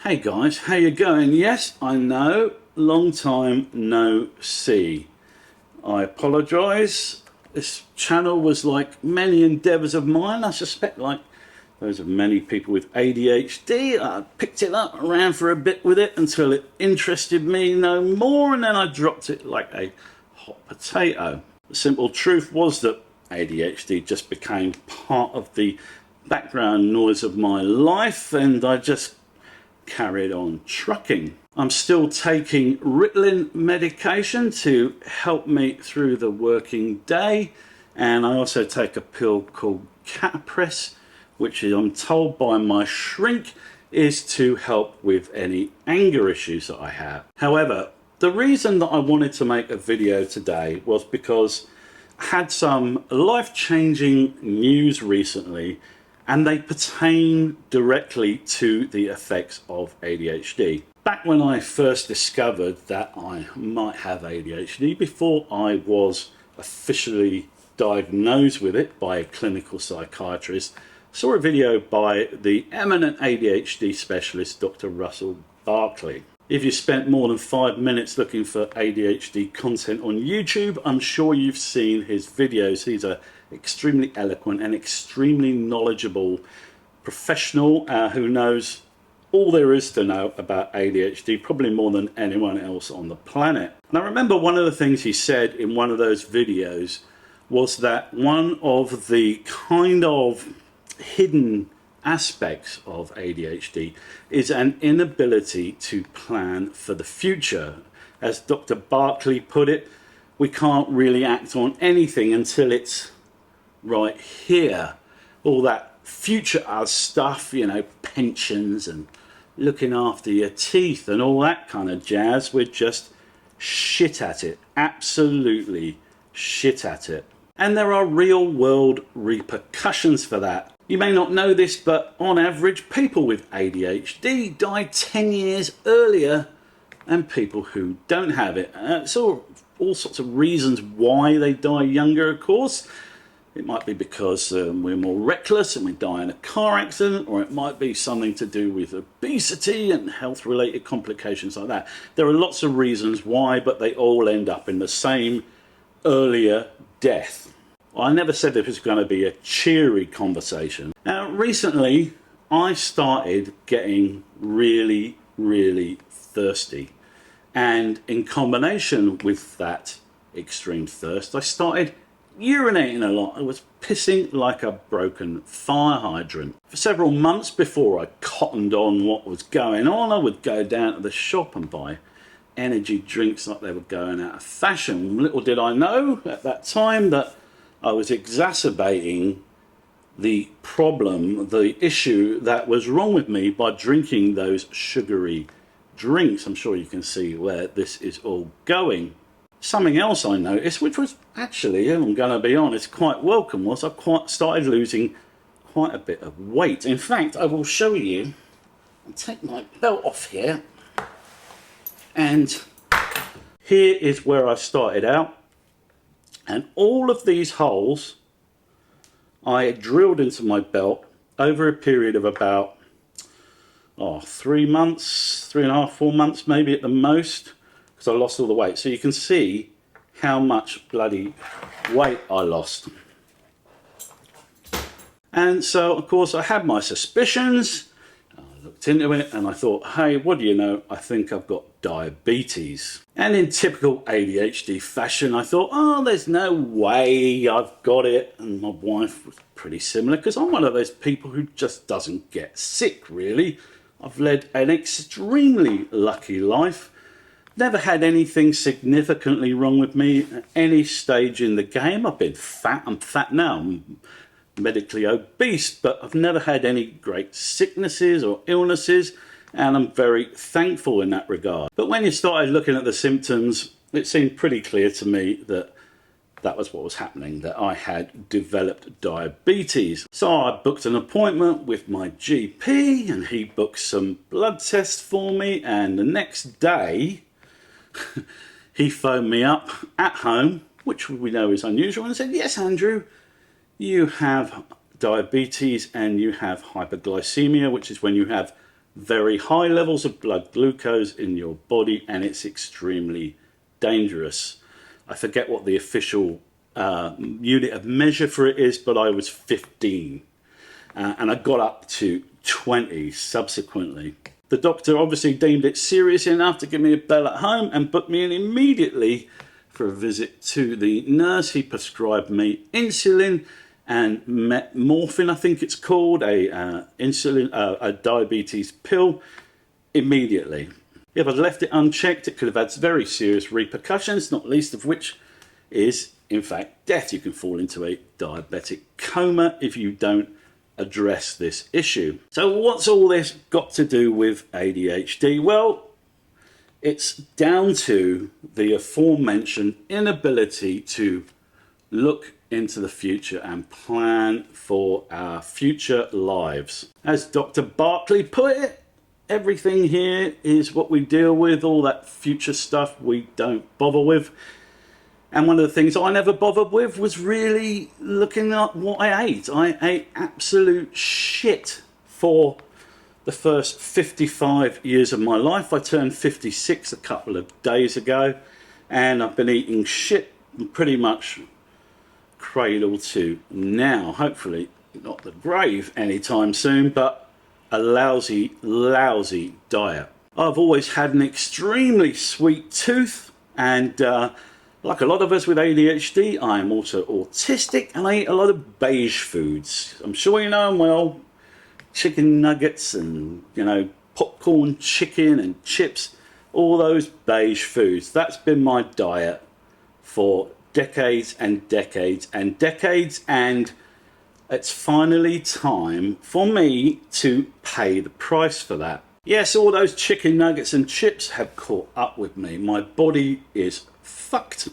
Hey guys, how you going? Yes, I know, long time no see. I apologise. This channel was like many endeavours of mine. I suspect like those of many people with ADHD. I picked it up, ran for a bit with it until it interested me no more, and then I dropped it like a hot potato. The simple truth was that ADHD just became part of the background noise of my life, and I just carried on trucking. I'm still taking Ritalin medication to help me through the working day, and I also take a pill called Capress, which I'm told by my shrink is to help with any anger issues that I have. However, the reason that I wanted to make a video today was because I had some life-changing news recently, and they pertain directly to the effects of ADHD. Back when I first discovered that I might have ADHD, before I was officially diagnosed with it by a clinical psychiatrist, I saw a video by the eminent ADHD specialist, Dr. Russell Barkley. If you spent more than 5 minutes looking for ADHD content on YouTube, I'm sure you've seen his videos. He's an extremely eloquent and extremely knowledgeable professional who knows all there is to know about ADHD, probably more than anyone else on the planet. And I remember one of the things he said in one of those videos was that one of the kind of hidden aspects of ADHD is an inability to plan for the future. As Dr. Barkley put it, we can't really act on anything until it's right here. All that future us stuff, you know, pensions and looking after your teeth and all that kind of jazz, we're just shit at it. Absolutely shit at it. And there are real world repercussions for that. You may not know this, but on average, people with ADHD die 10 years earlier than people who don't have it. It's all sorts of reasons why they die younger, of course. It might be because we're more reckless and we die in a car accident, or it might be something to do with obesity and health-related complications like that. There are lots of reasons why, but they all end up in the same earlier death. I never said this was going to be a cheery conversation. Now, recently, I started getting really, really thirsty. And in combination with that extreme thirst, I started urinating a lot. I was pissing like a broken fire hydrant. For several months before I cottoned on what was going on, I would go down to the shop and buy energy drinks like they were going out of fashion. Little did I know at that time that I was exacerbating the problem, the issue that was wrong with me by drinking those sugary drinks. I'm sure you can see where this is all going. Something else I noticed, which was actually, I'm going to be honest, quite welcome, was I started losing quite a bit of weight. In fact, I will show you. I'll take my belt off here. And here is where I started out. And all of these holes I drilled into my belt over a period of about 3 months, 3.5, 4 months maybe at the most, because I lost all the weight. So you can see how much bloody weight I lost. And so, of course, I had my suspicions. I looked into it and I thought, hey, what do you know? I think I've got diabetes. And in typical ADHD fashion, I thought, oh, there's no way I've got it. And my wife was pretty similar, because I'm one of those people who just doesn't get sick, really. I've led an extremely lucky life. Never had anything significantly wrong with me at any stage in the game. I've been fat. I'm fat now. I'm medically obese, but I've never had any great sicknesses or illnesses, and I'm very thankful in that regard. But when you started looking at the symptoms, it seemed pretty clear to me that that was what was happening, that I had developed diabetes. So I booked an appointment with my GP, and he booked some blood tests for me, and the next day he phoned me up at home, which we know is unusual, and said, yes, Andrew, you have diabetes and you have hyperglycemia, which is when you have very high levels of blood glucose in your body, and it's extremely dangerous. I forget what the official unit of measure for it is, but I was 15 and I got up to 20 subsequently. The doctor obviously deemed it serious enough to give me a bell at home and booked me in immediately for a visit to the nurse. He prescribed me insulin and morphine, I think it's called, a diabetes pill, immediately. If I'd left it unchecked, it could have had very serious repercussions, not least of which is, in fact, death. You can fall into a diabetic coma if you don't address this issue. So what's all this got to do with ADHD? Well, it's down to the aforementioned inability to look into the future and plan for our future lives. As Dr. Barkley put it, everything here is what we deal with. All that future stuff we don't bother with. And one of the things I never bothered with was really looking at what I ate. I ate absolute shit for the first 55 years of my life. I turned 56 a couple of days ago, and I've been eating shit pretty much cradle to now. Hopefully not the grave anytime soon, but a lousy diet. I've always had an extremely sweet tooth, and like a lot of us with ADHD, I am also autistic, and I eat a lot of beige foods. I'm sure you know them well. Chicken nuggets and, popcorn, chicken and chips, all those beige foods. That's been my diet for decades and decades and decades, and it's finally time for me to pay the price for that. Yes, all those chicken nuggets and chips have caught up with me. My body is fucked.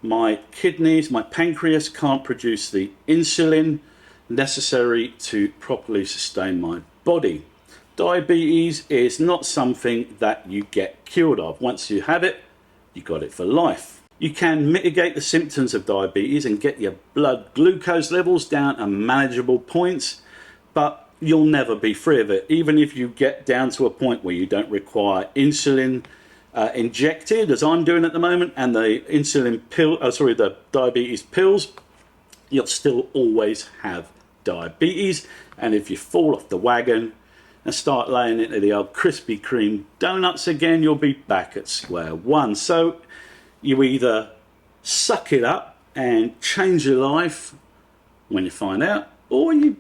My kidneys, my pancreas can't produce the insulin necessary to properly sustain my body. Diabetes is not something that you get cured of. Once you have it, you got it for life. You can mitigate the symptoms of diabetes and get your blood glucose levels down to manageable points, but you'll never be free of it. Even if you get down to a point where you don't require insulin injected, as I'm doing at the moment, and the the diabetes pills, you'll still always have diabetes. And if you fall off the wagon and start laying into the old Krispy Kreme donuts again, you'll be back at square one. So you either suck it up and change your life when you find out, or you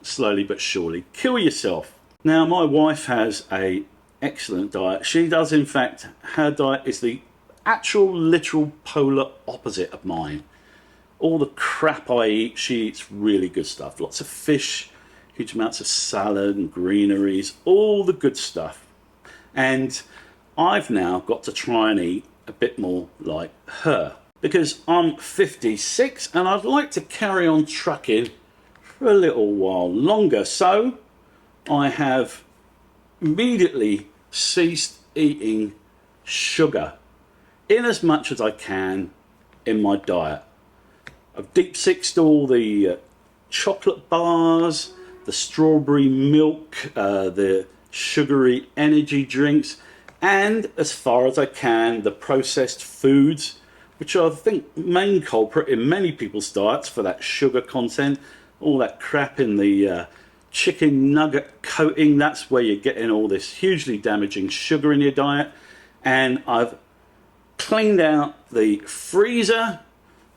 slowly but surely kill yourself. Now, my wife has a excellent diet. She does, in fact, her diet is the actual literal polar opposite of mine. All the crap I eat, she eats really good stuff. Lots of fish, huge amounts of salad and greeneries, all the good stuff. And I've now got to try and eat a bit more like her, because I'm 56 and I'd like to carry on trucking for a little while longer. So I have immediately ceased eating sugar in as much as I can in my diet. I've deep sixed all the chocolate bars, the strawberry milk, the sugary energy drinks, and as far as I can, the processed foods, which are, I think, main culprit in many people's diets for that sugar content. All that crap in the chicken nugget coating, that's where you're getting all this hugely damaging sugar in your diet. And I've cleaned out the freezer,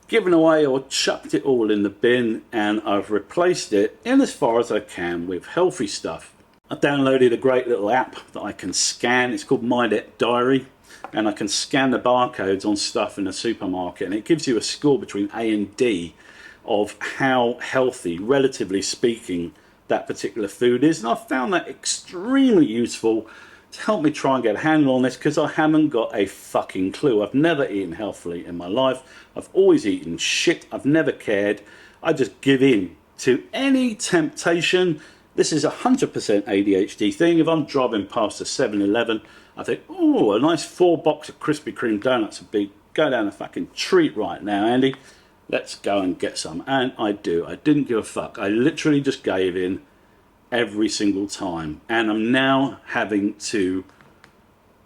given away or chucked it all in the bin, and I've replaced it, in as far as I can, with healthy stuff. I downloaded a great little app that I can scan. It's called My Diary, and I can scan the barcodes on stuff in the supermarket, and it gives you a score between A and D of how healthy, relatively speaking, that particular food is. And I've found that extremely useful to help me try and get a handle on this, because I haven't got a fucking clue. I've never eaten healthily in my life. I've always eaten shit. I've never cared. I just give in to any temptation. This is 100% ADHD thing. If I'm driving past a 7-Eleven, I think, oh, a nice 4-box of Krispy Kreme donuts would be go down a fucking treat right now, Andy. Let's go and get some. And I do. I didn't give a fuck. I literally just gave in every single time, and I'm now having to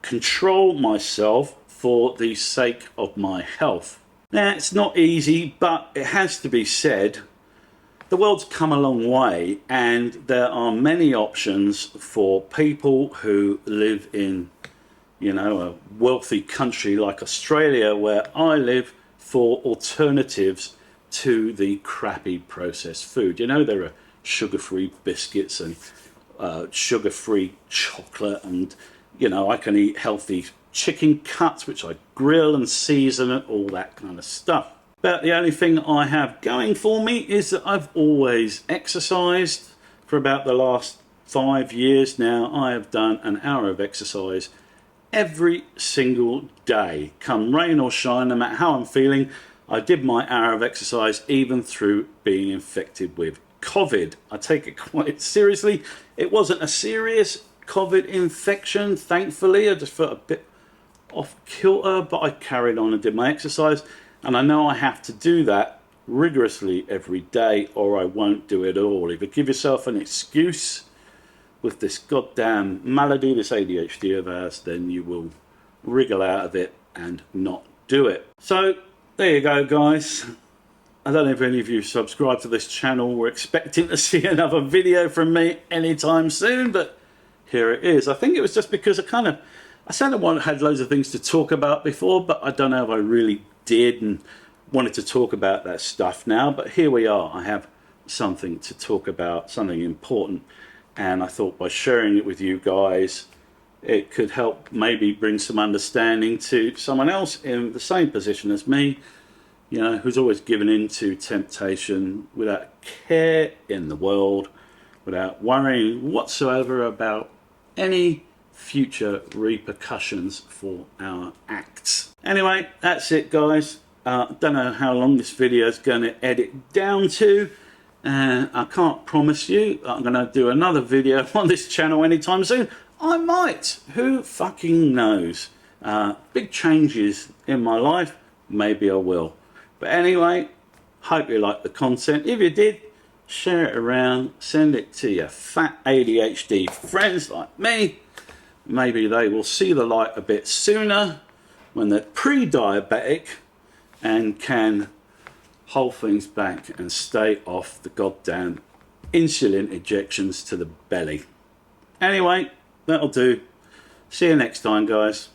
control myself for the sake of my health. Now, it's not easy, but it has to be said, the world's come a long way, and there are many options for people who live in, you know, a wealthy country like Australia, where I live, for alternatives to the crappy processed food. You know, there are sugar-free biscuits and sugar-free chocolate, and, you know, I can eat healthy chicken cuts, which I grill and season and all that kind of stuff. But the only thing I have going for me is that I've always exercised. For about the last 5 years now, I have done an hour of exercise every single day. Come rain or shine, no matter how I'm feeling, I did my hour of exercise even through being infected with COVID. I take it quite seriously. It wasn't a serious COVID infection, thankfully. I just felt a bit off kilter, but I carried on and did my exercise, and I know I have to do that rigorously every day or I won't do it at all. If you give yourself an excuse with this goddamn malady, this ADHD of ours, then you will wriggle out of it and not do it. So there you go, guys. I don't know if any of you subscribe to this channel. We're expecting to see another video from me anytime soon, but here it is. I think it was just because I said I had loads of things to talk about before, but I don't know if I really did and wanted to talk about that stuff now. But here we are. I have something to talk about, something important, and I thought by sharing it with you guys, it could help maybe bring some understanding to someone else in the same position as me, you know, who's always given in to temptation without care in the world, without worrying whatsoever about any future repercussions for our acts. Anyway, that's it, guys. Don't know how long this video is going to edit down to, and I can't promise you I'm going to do another video on this channel anytime soon. I might, who fucking knows. Big changes in my life, maybe I will. But anyway, hope you liked the content. If you did, share it around, send it to your fat ADHD friends like me. Maybe they will see the light a bit sooner when they're pre-diabetic and can hold things back and stay off the goddamn insulin injections to the belly. Anyway, that'll do. See you next time, guys.